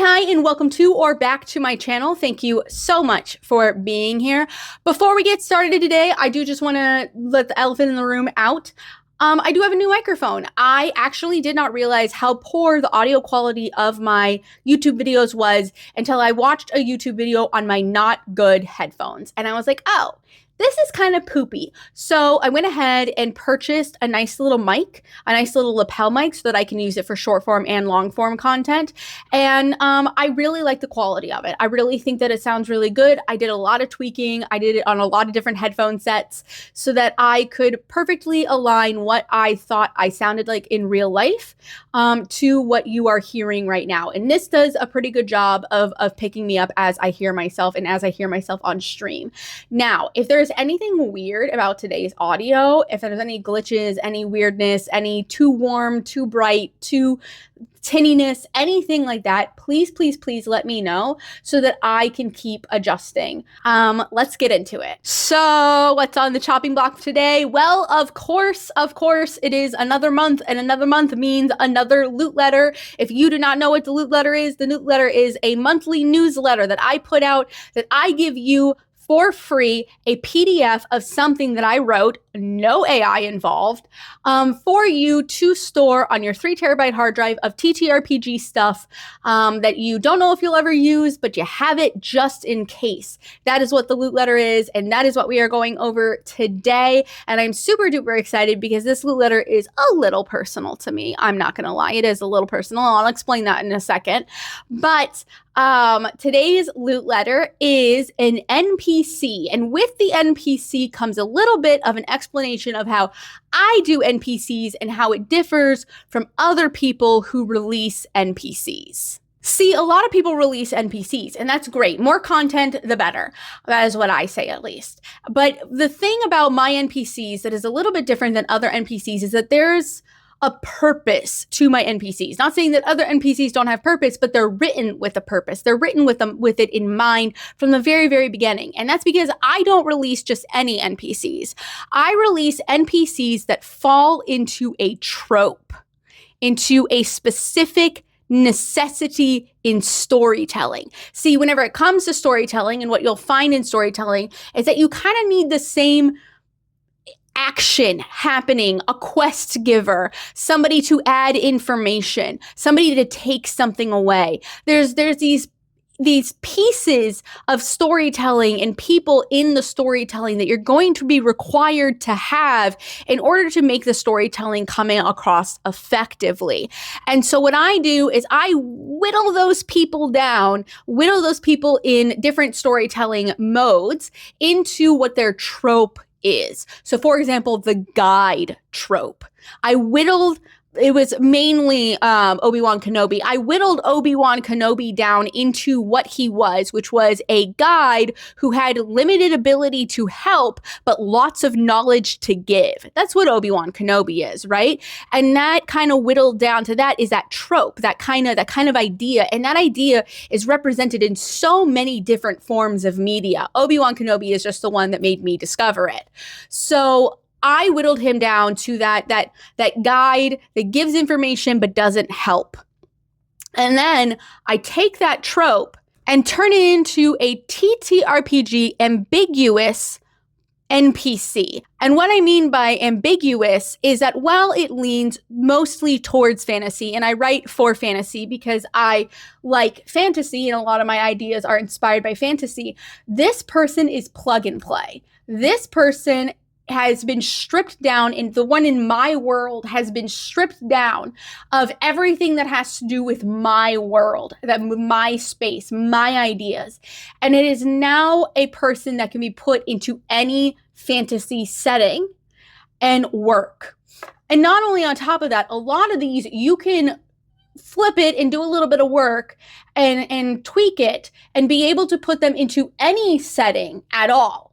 Hi, and welcome to or back to my channel. Thank you so much for being here. Before we get started today, I do just want to let the elephant in the room out. I do have a new microphone. I actually did not realize how poor the audio quality of my YouTube videos was until I watched a YouTube video on my not good headphones. And I was like, oh, this is kind of poopy. So I went ahead and purchased a nice little mic, a nice little lapel mic so that I can use it for short form and long form content. And I really like the quality of it. I really think that it sounds really good. I did a lot of tweaking. I did it on a lot of different headphone sets so that I could perfectly align what I thought I sounded like in real life to what you are hearing right now. And this does a pretty good job of picking me up as I hear myself and as I hear myself on stream. Now, if there's anything weird about today's audio, if there's any glitches, any weirdness, any too warm, too bright, too tinniness, anything like that, please, please, please let me know so that I can keep adjusting. Let's get into it. So what's on the chopping block today? Well, of course, it is another month, and another month means another loot letter. If you do not know what the loot letter is, the loot letter is a monthly newsletter that I put out that I give you for free, a PDF of something that I wrote, no AI involved, for you to store on your 3 terabyte hard drive of TTRPG stuff that you don't know if you'll ever use, but you have it just in case. That is what the loot letter is, and that is what we are going over today. And I'm super duper excited because this loot letter is a little personal to me. I'm not gonna lie, it is a little personal. I'll explain that in a second. But today's loot letter is an NPC, and with the NPC comes a little bit of an explanation of how I do NPCs and how it differs from other people who release NPCs. See, a lot of people release NPCs, and that's great. More content, the better. That is what I say, at least. But the thing about my NPCs that is a little bit different than other NPCs is that there's a purpose to my NPCs. Not saying that other NPCs don't have purpose, but they're written with a purpose. They're written with it in mind from the very, very beginning. And that's because I don't release just any NPCs. I release NPCs that fall into a trope, into a specific necessity in storytelling. See, whenever it comes to storytelling, and what you'll find in storytelling is that you kind of need the same action happening, a quest giver, somebody to add information, somebody to take something away. There's these pieces of storytelling and people in the storytelling that you're going to be required to have in order to make the storytelling come across effectively. And so what I do is I whittle those people down, whittle those people in different storytelling modes into what their trope is. So for example, the guide trope. It was mainly Obi-Wan Kenobi. I whittled Obi-Wan Kenobi down into what he was, which was a guide who had limited ability to help, but lots of knowledge to give. That's what Obi-Wan Kenobi is, right? And that kind of whittled down to that is that trope, that kind of idea. And that idea is represented in so many different forms of media. Obi-Wan Kenobi is just the one that made me discover it. So I whittled him down to that guide that gives information but doesn't help. And then I take that trope and turn it into a TTRPG ambiguous NPC. And what I mean by ambiguous is that while it leans mostly towards fantasy, and I write for fantasy because I like fantasy and a lot of my ideas are inspired by fantasy, this person is plug and play. This person has been stripped down, and the one in my world has been stripped down of everything that has to do with my world, my space, my ideas. And it is now a person that can be put into any fantasy setting and work. And not only on top of that, a lot of these you can flip it and do a little bit of work and tweak it and be able to put them into any setting at all,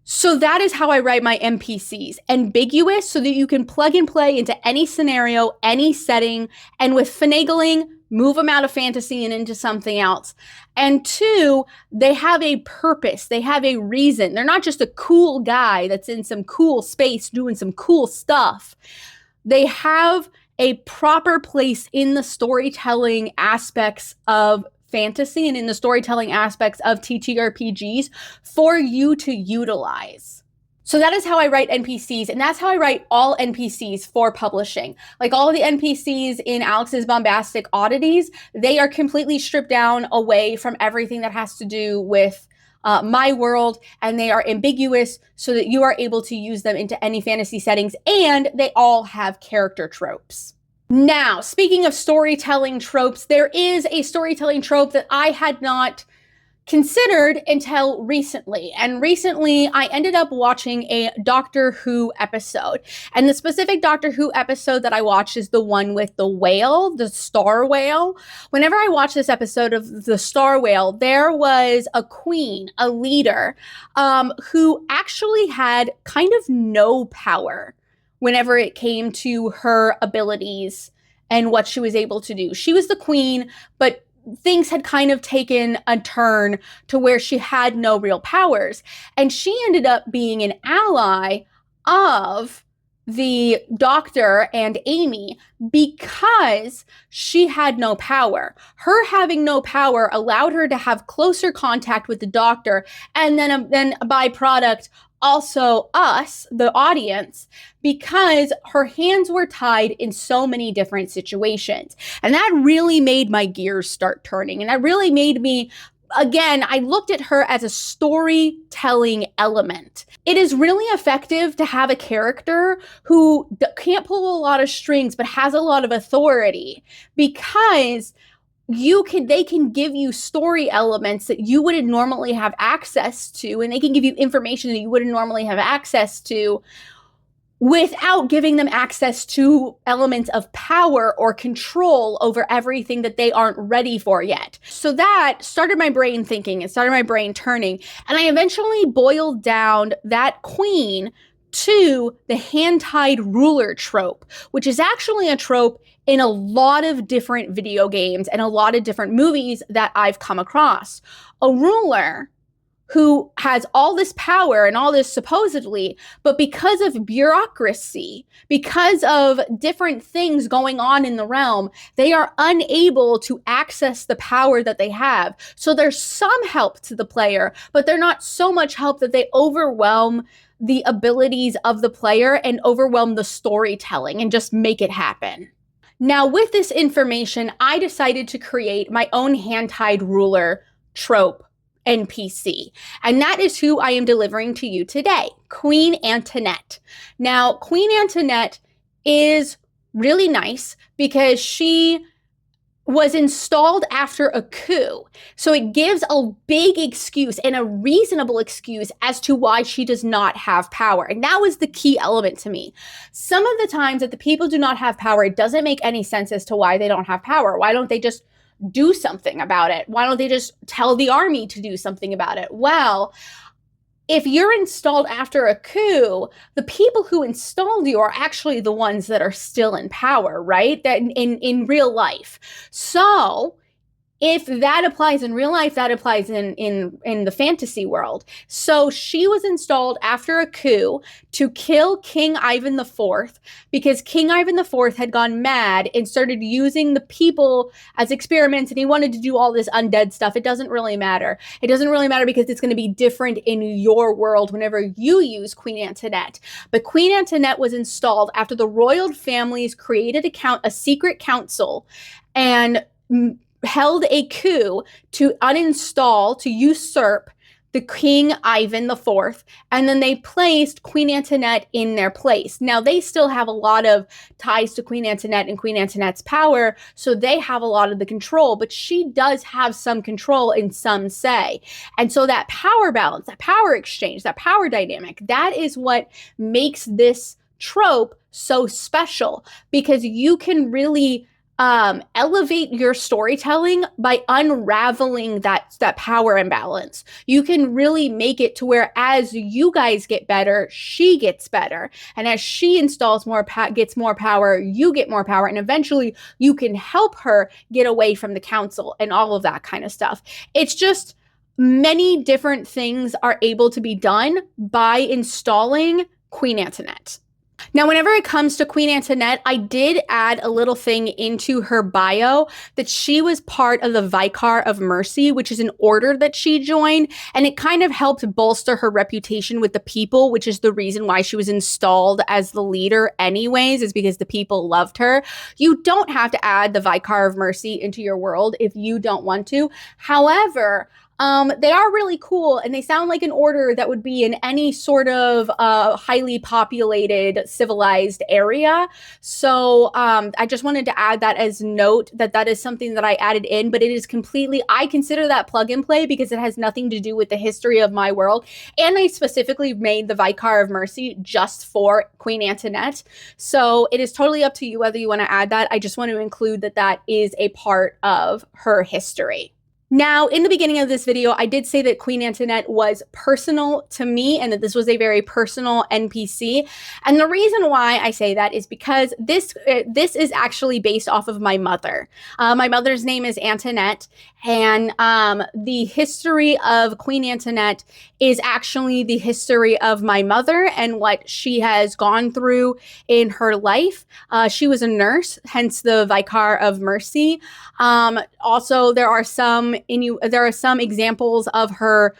So that is how I write my NPCs. Ambiguous, so that you can plug and play into any scenario, any setting, and with finagling, move them out of fantasy and into something else. And 2, they have a purpose. They have a reason. They're not just a cool guy that's in some cool space doing some cool stuff. They have a proper place in the storytelling aspects of fantasy and in the storytelling aspects of TTRPGs for you to utilize. So that is how I write NPCs, and that's how I write all NPCs for publishing. Like all of the NPCs in Alex's Bombastic Oddities, they are completely stripped down away from everything that has to do with my world, and they are ambiguous so that you are able to use them into any fantasy settings, and they all have character tropes. Now, speaking of storytelling tropes, there is a storytelling trope that I had not considered until recently. And recently I ended up watching a Doctor Who episode. And the specific Doctor Who episode that I watched is the one with the whale, the star whale. Whenever I watched this episode of the star whale, there was a queen, a leader, who actually had kind of no power whenever it came to her abilities and what she was able to do. She was the queen, but things had kind of taken a turn to where she had no real powers. And she ended up being an ally of the Doctor and Amy because she had no power. Her having no power allowed her to have closer contact with the Doctor, and then a byproduct also us, the audience, because her hands were tied in so many different situations. And that really made my gears start turning. And that really made me, again, I looked at her as a storytelling element. It is really effective to have a character who can't pull a lot of strings, but has a lot of authority, because they can give you story elements that you wouldn't normally have access to, and they can give you information that you wouldn't normally have access to without giving them access to elements of power or control over everything that they aren't ready for yet. So that started my brain thinking, it started my brain turning, and I eventually boiled down that queen to the hand-tied ruler trope, which is actually a trope in a lot of different video games and a lot of different movies that I've come across. A ruler who has all this power and all this supposedly, but because of bureaucracy, because of different things going on in the realm, they are unable to access the power that they have. So there's some help to the player, but they're not so much help that they overwhelm the abilities of the player and overwhelm the storytelling and just make it happen. Now, with this information, I decided to create my own hand-tied ruler trope NPC, and that is who I am delivering to you today, Queen Antonette. Now, Queen Antonette is really nice because she was installed after a coup. So it gives a big excuse and a reasonable excuse as to why she does not have power. And that was the key element to me. Some of the times that the people do not have power, it doesn't make any sense as to why they don't have power. Why don't they just do something about it? Why don't they just tell the army to do something about it? Well, if you're installed after a coup, the people who installed you are actually the ones that are still in power, right? That in real life. So if that applies in real life, that applies in the fantasy world. So she was installed after a coup to kill King Ivan IV because King Ivan IV had gone mad and started using the people as experiments, and he wanted to do all this undead stuff. It doesn't really matter. It doesn't really matter because it's going to be different in your world whenever you use Queen Antonette. But Queen Antonette was installed after the royal families created a secret council and held a coup to to usurp the King Ivan IV, and then they placed Queen Antonette in their place. Now, they still have a lot of ties to Queen Antonette and Queen Antonette's power, so they have a lot of the control, but she does have some control in some say. And so that power balance, that power exchange, that power dynamic, that is what makes this trope so special, because you can really elevate your storytelling by unraveling that power imbalance. You can really make it to where as you guys get better, she gets better. And as she installs gets more power, you get more power. And eventually you can help her get away from the council and all of that kind of stuff. It's just many different things are able to be done by installing Queen Antonette. Now, whenever it comes to Queen Antonette, I did add a little thing into her bio that she was part of the Vicar of Mercy, which is an order that she joined, and it kind of helped bolster her reputation with the people, which is the reason why she was installed as the leader anyways, is because the people loved her. You don't have to add the Vicar of Mercy into your world if you don't want to. However, they are really cool, and they sound like an order that would be in any sort of highly populated, civilized area. So I just wanted to add that as note that that is something that I added in, but it is completely, I consider that plug and play because it has nothing to do with the history of my world. And I specifically made the Vicar of Mercy just for Queen Antonette. So it is totally up to you whether you want to add that. I just want to include that that is a part of her history. Now, in the beginning of this video, I did say that Queen Antonette was personal to me and that this was a very personal NPC. And the reason why I say that is because this is actually based off of my mother. My mother's name is Antoinette, and the history of Queen Antonette is actually the history of my mother and what she has gone through in her life. She was a nurse, hence the Vicar of Mercy. Also, there are some examples of her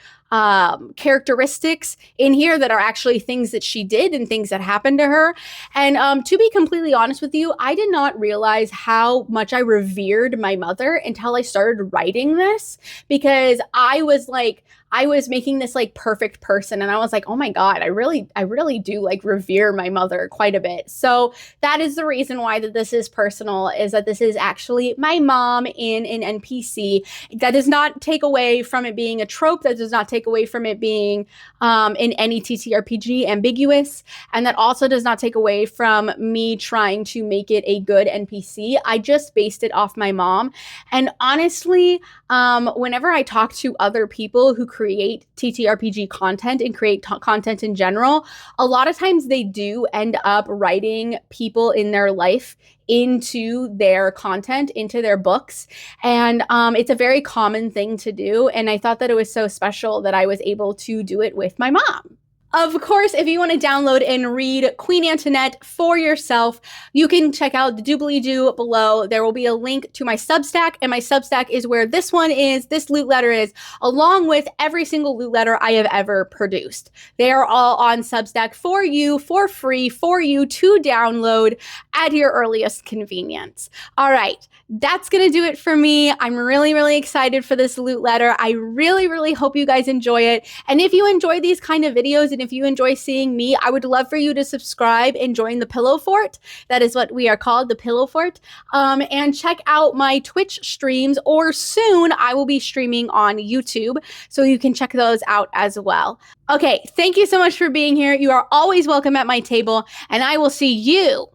characteristics in here that are actually things that she did and things that happened to her. And to be completely honest with you, I did not realize how much I revered my mother until I started writing this, because I was making this like perfect person, and I was like, oh my God, I really do like revere my mother quite a bit. So that is the reason why that this is personal, is that this is actually my mom in an NPC. That does not take away from it being a trope. That does not take away from it being in any TTRPG ambiguous. And that also does not take away from me trying to make it a good NPC. I just based it off my mom. And honestly, whenever I talk to other people who create TTRPG content and create content in general, a lot of times they do end up writing people in their life into their content, into their books. And it's a very common thing to do. And I thought that it was so special that I was able to do it with my mom. Of course, if you want to download and read Queen Antonette for yourself, you can check out the doobly-doo below. There will be a link to my Substack, and my Substack is where this one is, this loot letter is, along with every single loot letter I have ever produced. They are all on Substack for you, for free, for you to download at your earliest convenience. All right, that's going to do it for me. I'm really, really excited for this loot letter. I really, really hope you guys enjoy it. And if you enjoy these kind of videos, and if you enjoy seeing me, I would love for you to subscribe and join the Pillow Fort. That is what we are called, the Pillow Fort. And check out my Twitch streams, or soon I will be streaming on YouTube, so you can check those out as well. Okay, thank you so much for being here. You are always welcome at my table, and I will see you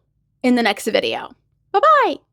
in the next video. Bye-bye.